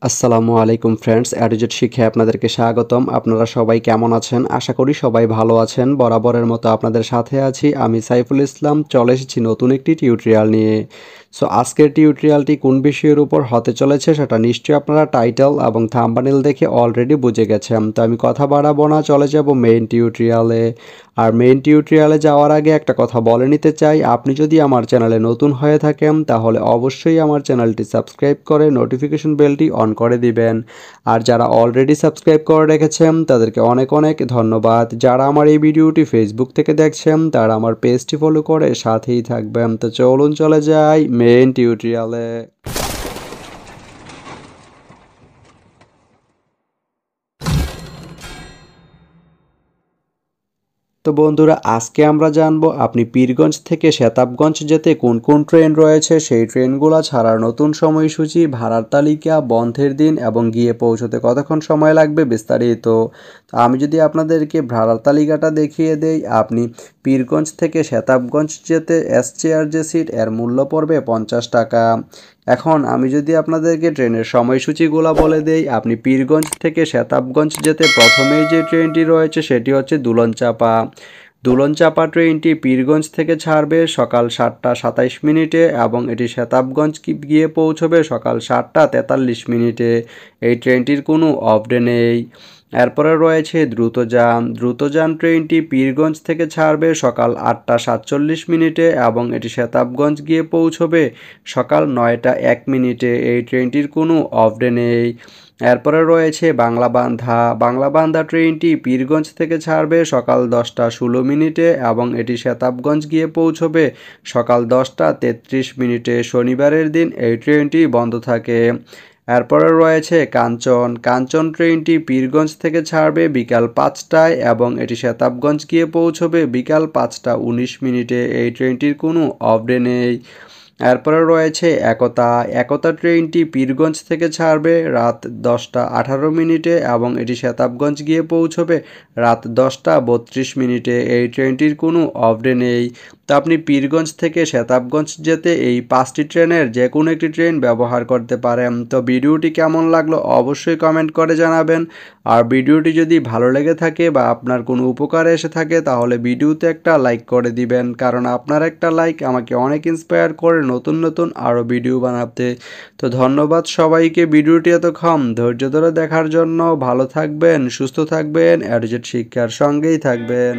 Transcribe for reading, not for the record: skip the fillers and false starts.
আসসালামু আলাইকুম ফ্রেন্ডস, অ্যাডুজেট শিক্ষায় আপনাদেরকে স্বাগতম। আপনারা সবাই কেমন আছেন? আশা করি সবাই ভালো আছেন। বরাবরের মতো আপনাদের সাথে আছি আমি সাইফুল ইসলাম। চলে এসেছি নতুন একটি টিউটোরিয়াল নিয়ে। সো আজকের টিউটোরিয়ালটি কোন বিষয়ের উপর হতে চলেছে সেটা নিশ্চয়ই আপনারা টাইটেল এবং থাম্বনেল দেখে অলরেডি বুঝে গেছেন। তো আমি কথা বাড়াবো না, চলে যাব মেইন টিউটোরিয়ালে। আর মেইন টিউটোরিয়ালে যাওয়ার আগে একটা কথা বলে নিতে চাই, আপনি যদি আমার চ্যানেলে নতুন হয়ে থাকেন তাহলে অবশ্যই আমার চ্যানেলটি সাবস্ক্রাইব করে নোটিফিকেশন বেলটি অন করে দিবেন। আর যারা অলরেডি সাবস্ক্রাইব করে রেখেছেন তাদেরকে অনেক অনেক ধন্যবাদ। যারা আমার এই ভিডিওটি ফেসবুক থেকে দেখছেন তারা আমার পেজটি ফলো করে সাথেই থাকবেন। তো চলুন চলে যাই মেইন টিউটোরিয়ালে। তো বন্ধুরা, আজকে আমরা জানবো আপনি পীরগঞ্জ থেকে শেতাবগঞ্জ যেতে কোন কোন ট্রেন রয়েছে, সেই ট্রেনগুলো ছাড়ার নতুন সময়সূচি, ভাড়ার তালিকা, বন্ধের দিন এবং গিয়ে পৌঁছতে কতক্ষণ সময় লাগবে বিস্তারিত। তো আমি যদি আপনাদেরকে ভাড়ার তালিকাটা দেখিয়ে দেই, আপনি পীরগঞ্জ থেকে শেতাবগঞ্জ যেতে এসচেআর যে সিট এর মূল্য পড়বে 50 টাকা। এখন আমি যদি আপনাদেরকে ট্রেনের সময়সূচিগুলো বলে দেই, আপনি পীরগঞ্জ থেকে শেতাবগঞ্জ যেতে প্রথমেই যে ট্রেনটি রয়েছে সেটি হচ্ছে দুলনচাপা। দুলনচাপা ট্রেনটি পীরগঞ্জ থেকে ছাড়বে সকাল 7টা 27 মিনিটে এবং এটি শেতাবগঞ্জ গিয়ে পৌঁছবে সকাল 7টা 43 মিনিটে। এই ট্রেনটির কোনো অফ ডে নেই। এরপরে রয়েছে দ্রুতযান। দ্রুতযান ট্রেনটি পীরগঞ্জ থেকে ছাড়বে সকাল 8টা 47 মিনিটে এবং এটি শেতাবগঞ্জ গিয়ে পৌঁছবে সকাল 9টা 1 মিনিটে। এই ট্রেনটির কোনো অফ ডে নেই। এরপরে রয়েছে বাংলাবান্ধা। বাংলাবান্ধা ট্রেনটি পীরগঞ্জ থেকে ছাড়বে সকাল 10টা 16 মিনিটে এবং এটি শেতাবগঞ্জ গিয়ে পৌঁছবে সকাল 10টা 33 মিনিটে। শনিবারের দিন এই ট্রেনটি বন্ধ থাকে। এরপরে রয়েছে কাঞ্চন। কাঞ্চন ট্রেনটি পীরগঞ্জ থেকে ছাড়বে বিকাল 5টায় এবং এটি শেতাবগঞ্জ গিয়ে পৌঁছবে বিকাল 5টা 19 মিনিটে। এই ট্রেনটির কোনো অফ ডে নেই। এরপরে রয়েছে একতা। একতা ট্রেনটি পীরগঞ্জ থেকে ছাড়বে রাত 10টা 18 মিনিটে এবং এটি শেতাবগঞ্জ গিয়ে পৌঁছবে রাত 10টা 32 মিনিটে। এই ট্রেনটির কোনো অফ ডে নেই। তো আপনি পীরগঞ্জ থেকে শেতাবগঞ্জ যেতে এই 5টি ট্রেনের যে কোনো একটি ট্রেন ব্যবহার করতে পারেন। তো ভিডিওটি কেমন লাগলো অবশ্যই কমেন্ট করে জানাবেন। আর ভিডিওটি যদি ভালো লেগে থাকে বা আপনার কোনো উপকারে এসে থাকে তাহলে ভিডিওতে একটা লাইক করে দিবেন, কারণ আপনার একটা লাইক আমাকে অনেক ইন্সপায়ার করে নতুন নতুন আরও ভিডিও বানাতে। তো ধন্যবাদ সবাইকে ভিডিওটি এতক্ষণ ধৈর্য ধরে দেখার জন্য। ভালো থাকবেন, সুস্থ থাকবেন, অ্যাডুজেট শিক্ষার সঙ্গেই থাকবেন।